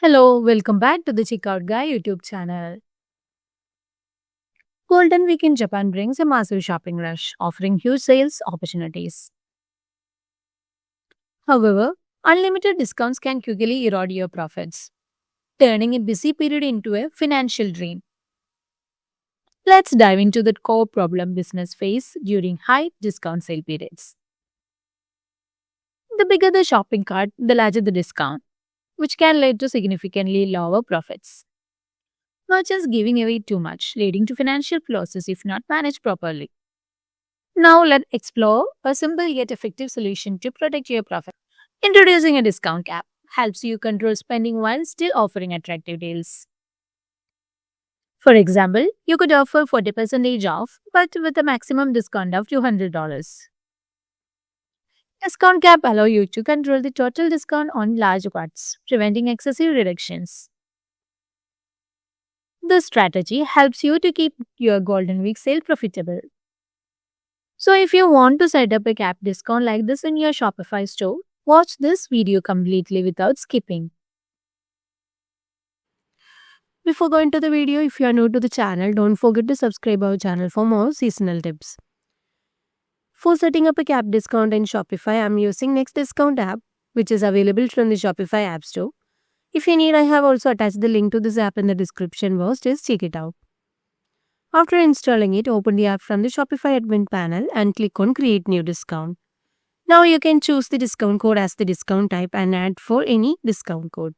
Hello, welcome back to the Checkout Guy YouTube channel. Golden Week in Japan brings a massive shopping rush, offering huge sales opportunities. However, unlimited discounts can quickly erode your profits, turning a busy period into a financial drain. Let's dive into the core problem business face during high discount sale periods. The bigger the shopping cart, the larger the discount, which can lead to significantly lower profits. Merchants giving away too much, leading to financial losses if not managed properly. Now let's explore a simple yet effective solution to protect your profit. Introducing a discount cap helps you control spending while still offering attractive deals. For example, you could offer 40% off but with a maximum discount of $200. Discount cap allow you to control the total discount on large parts, preventing excessive reductions. This strategy helps you to keep your Golden Week sale profitable. So if you want to set up a cap discount like this in your Shopify store, watch this video completely without skipping. Before going to the video, if you are new to the channel, don't forget to subscribe our channel for more seasonal tips. For setting up a cap discount in Shopify, I am using Next Discount app, which is available from the Shopify app store. If you need, I have also attached the link to this app in the description box. Just check it out. After installing it, open the app from the Shopify admin panel and click on Create New Discount. Now you can choose the discount code as the discount type and add for any discount code.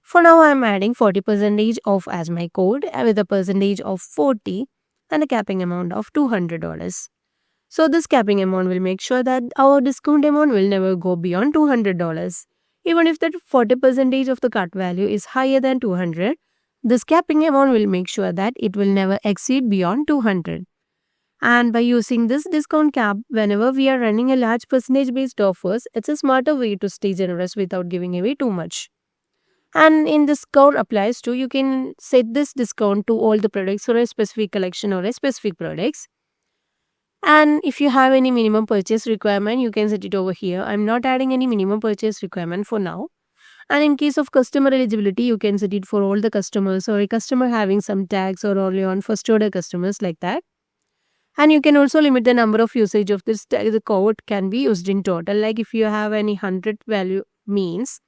For now, I am adding 40% off as my code with a percentage of 40 and a capping amount of $200. So this capping amount will make sure that our discount amount will never go beyond $200. Even if that 40% of the cart value is higher than 200, this capping amount will make sure that it will never exceed beyond 200. And by using this discount cap, whenever we are running a large percentage based offers, it's a smarter way to stay generous without giving away too much. And in this code applies to, you can set this discount to all the products or a specific collection or a specific products. And if you have any minimum purchase requirement, you can set it over here. I'm not adding any minimum purchase requirement for now. And in case of customer eligibility, you can set it for all the customers or a customer having some tags or only on first order customers like that. And you can also limit the number of usage of this tag. The code can be used in total. Like if you have any 100 value means,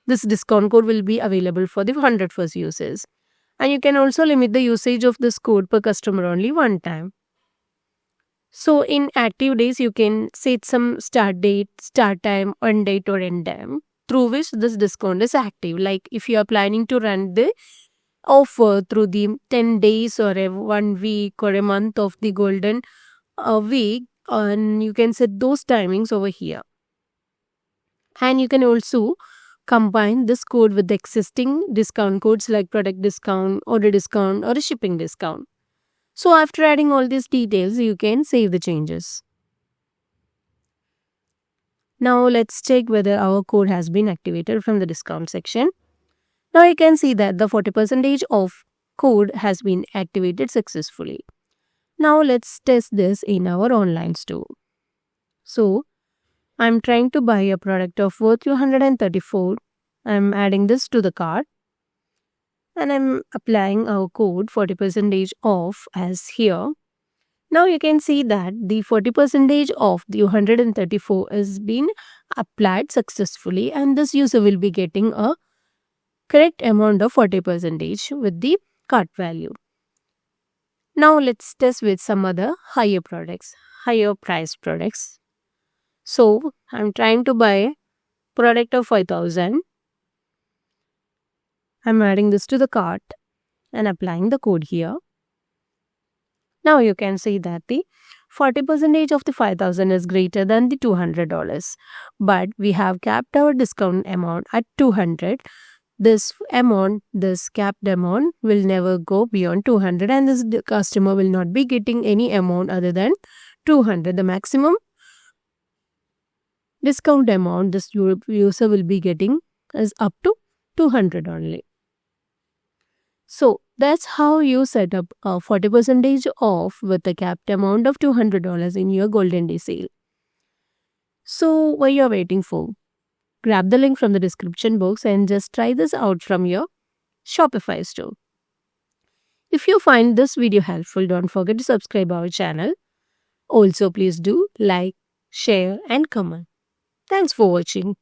this discount code will be available for the 100 first users. And you can also limit the usage of this code per customer only one time. So in active days, you can set some start date, start time, end date or end time through which this discount is active. Like if you are planning to run the offer through the 10 days or a 1 week or a month of the golden week, and you can set those timings over here. And you can also combine this code with the existing discount codes like product discount, order discount or a shipping discount. So after adding all these details, you can save the changes. Now let's check whether our code has been activated from the discount section. Now you can see that the 40% off code has been activated successfully. Now let's test this in our online store. So I'm trying to buy a product of worth $234. I'm adding this to the cart. And I'm applying our code 40% off as here. Now you can see that the 40% off the 134 has been applied successfully and this user will be getting a correct amount of 40% with the cart value. Now let's test with some other higher products, higher price products. So I'm trying to buy product of 5,000. I'm adding this to the cart and applying the code here. Now you can see that the 40% of the 5,000 is greater than the $200. But we have capped our discount amount at 200. This capped amount will never go beyond 200 and this customer will not be getting any amount other than 200. The maximum discount amount this user will be getting is up to 200 only. So that's how you set up a 40% off with a capped amount of $200 in your Golden Day sale. So what you're waiting for? Grab the link from the description box and just try this out from your Shopify store. If you find this video helpful, don't forget to subscribe our channel. Also, please do like, share and comment. Thanks for watching.